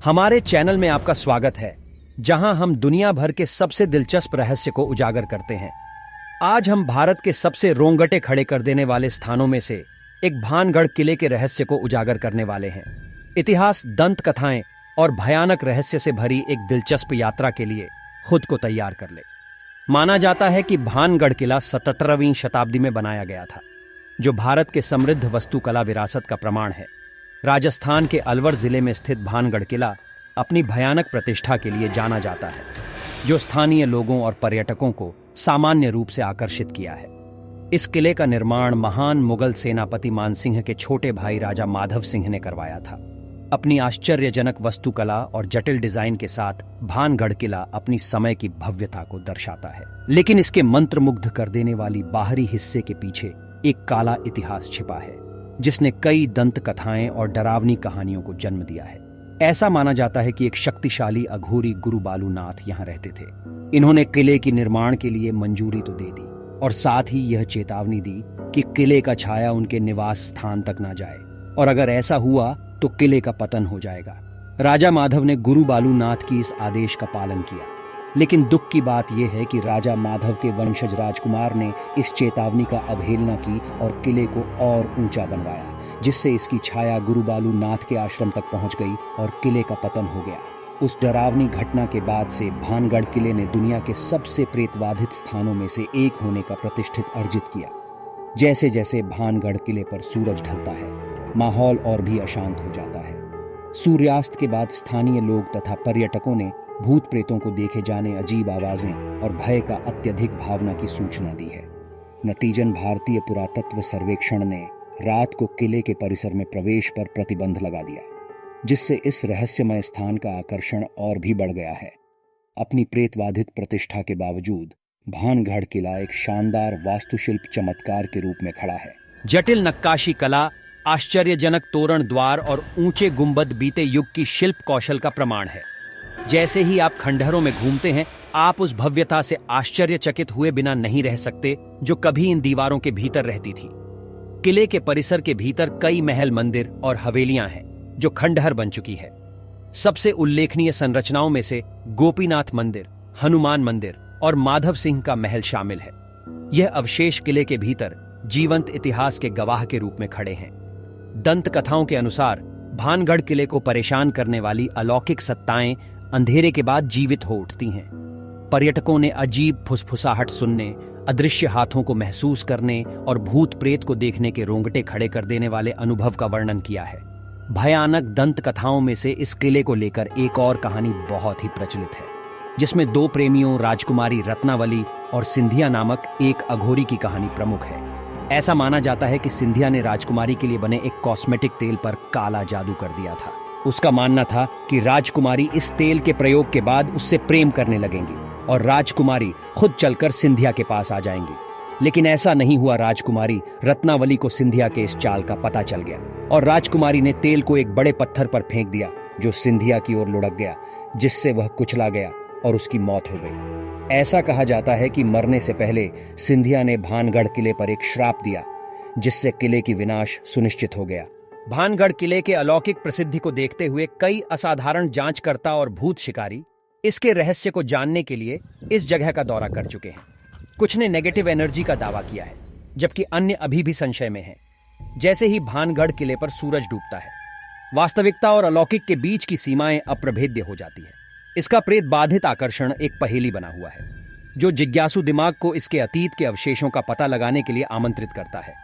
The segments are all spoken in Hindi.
हमारे चैनल में आपका स्वागत है, जहां हम दुनिया भर के सबसे दिलचस्प रहस्य को उजागर करते हैं। आज हम भारत के सबसे रोंगटे खड़े कर देने वाले स्थानों में से एक भानगढ़ किले के रहस्य को उजागर करने वाले हैं। इतिहास, दंत कथाएं और भयानक रहस्य से भरी एक दिलचस्प यात्रा के लिए खुद को तैयार कर ले। माना जाता है कि भानगढ़ किला 17वीं शताब्दी में बनाया गया था, जो भारत के समृद्ध वास्तुकला विरासत का प्रमाण है। राजस्थान के अलवर जिले में स्थित भानगढ़ किला अपनी भयानक प्रतिष्ठा के लिए जाना जाता है, जो स्थानीय लोगों और पर्यटकों को सामान्य रूप से आकर्षित किया है। इस किले का निर्माण महान मुगल सेनापति मानसिंह के छोटे भाई राजा माधव सिंह ने करवाया था। अपनी आश्चर्यजनक वास्तुकला और जटिल डिजाइन के साथ भानगढ़ किला अपनी समय की भव्यता को दर्शाता है, लेकिन इसके मंत्रमुग्ध कर देने वाली बाहरी हिस्से के पीछे एक काला इतिहास छिपा है, जिसने कई दंत कथाएं और डरावनी कहानियों को जन्म दिया है। ऐसा माना जाता है कि एक शक्तिशाली अघोरी गुरु बालूनाथ यहाँ रहते थे। इन्होंने किले के निर्माण के लिए मंजूरी तो दे दी और साथ ही यह चेतावनी दी कि किले का छाया उनके निवास स्थान तक ना जाए, और अगर ऐसा हुआ तो किले का पतन हो जाएगा। राजा माधव ने गुरु बालूनाथ की इस आदेश का पालन किया, लेकिन दुख की बात यह है कि राजा माधव के वंशज राजकुमार ने इस चेतावनी का अवहेलना की और किले को और ऊंचा बनवाया, जिससे इसकी छाया गुरु बालूनाथ के आश्रम तक पहुंच गई और किले का पतन हो गया। उस डरावनी घटना के बाद से भानगढ़ किले ने दुनिया के सबसे प्रेतबाधित स्थानों में से एक होने का प्रतिष्ठित अर्जित किया। जैसे जैसे भानगढ़ किले पर सूरज ढलता है, माहौल और भी अशांत हो जाता है। सूर्यास्त के बाद स्थानीय लोग तथा पर्यटकों ने भूत प्रेतों को देखे जाने अजीब आवाजें और भय का अत्यधिक भावना की सूचना दी है। नतीजन भारतीय पुरातत्व सर्वेक्षण ने रात को किले के परिसर में प्रवेश पर प्रतिबंध लगा दिया, जिससे इस रहस्यमय स्थान का आकर्षण और भी बढ़ गया है। अपनी प्रेतबाधित प्रतिष्ठा के बावजूद भानगढ़ किला एक शानदार वास्तुशिल्प चमत्कार के रूप में खड़ा है। जटिल नक्काशी कला, आश्चर्यजनक तोरण द्वार और ऊंचे गुंबद बीते युग की शिल्प कौशल का प्रमाण है। जैसे ही आप खंडहरों में घूमते हैं, आप उस भव्यता से आश्चर्यचकित हुए बिना नहीं रह सकते जो कभी इन दीवारों के भीतर रहती थी। किले के परिसर के भीतर कई महल, मंदिर और हवेलियां हैं जो खंडहर बन चुकी है। सबसे उल्लेखनीय संरचनाओं में से गोपीनाथ मंदिर, हनुमान मंदिर और माधव सिंह का महल शामिल है। यह अवशेष किले के भीतर जीवंत इतिहास के गवाह के रूप में खड़े हैं। दंत कथाओं के अनुसार भानगढ़ किले को परेशान करने वाली अलौकिक सत्ताएं अंधेरे के बाद जीवित हो उठती हैं। पर्यटकों ने अजीब फुसफुसाहट सुनने, अदृश्य हाथों को महसूस करने और भूत प्रेत को देखने के रोंगटे खड़े कर देने वाले अनुभव का वर्णन किया है। भयानक दंत कथाओं में से इस किले को लेकर एक और कहानी बहुत ही प्रचलित है, जिसमें दो प्रेमियों राजकुमारी रत्नावली और सिंधिया नामक एक अघोरी की कहानी प्रमुख है। ऐसा माना जाता है कि सिंधिया ने राजकुमारी के लिए बने एक कॉस्मेटिक तेल पर काला जादू कर दिया था। उसका मानना था कि राजकुमारी इस तेल के प्रयोग के बाद उससे प्रेम करने लगेंगी और राजकुमारी खुद चलकर सिंधिया के पास आ जाएंगी। लेकिन ऐसा नहीं हुआ। राजकुमारी रत्नावली को सिंधिया के इस चाल का पता चल गया और राजकुमारी ने तेल को एक बड़े पत्थर पर फेंक दिया, जो सिंधिया की ओर लुढ़क गया, जिससे वह कुचला गया और उसकी मौत हो गई। ऐसा कहा जाता है कि मरने से पहले सिंधिया ने भानगढ़ किले पर एक श्राप दिया, जिससे किले की विनाश सुनिश्चित हो गया। भानगढ़ किले के अलौकिक प्रसिद्धि को देखते हुए कई असाधारण जांचकर्ता और भूत शिकारी इसके रहस्य को जानने के लिए इस जगह का दौरा कर चुके हैं। कुछ ने नेगेटिव एनर्जी का दावा किया है, जबकि अन्य अभी भी संशय में हैं। जैसे ही भानगढ़ किले पर सूरज डूबता है, वास्तविकता और अलौकिक के बीच की सीमाएं अप्रभेद्य हो जाती है। इसका प्रेत बाधित आकर्षण एक पहेली बना हुआ है, जो जिज्ञासु दिमाग को इसके अतीत के अवशेषों का पता लगाने के लिए आमंत्रित करता है।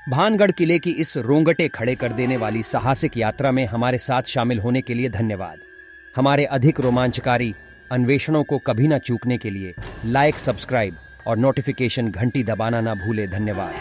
भानगढ़ किले की इस रोंगटे खड़े कर देने वाली साहसिक यात्रा में हमारे साथ शामिल होने के लिए धन्यवाद। हमारे अधिक रोमांचकारी अन्वेषणों को कभी ना चूकने के लिए लाइक, सब्सक्राइब और नोटिफिकेशन घंटी दबाना ना भूले। धन्यवाद।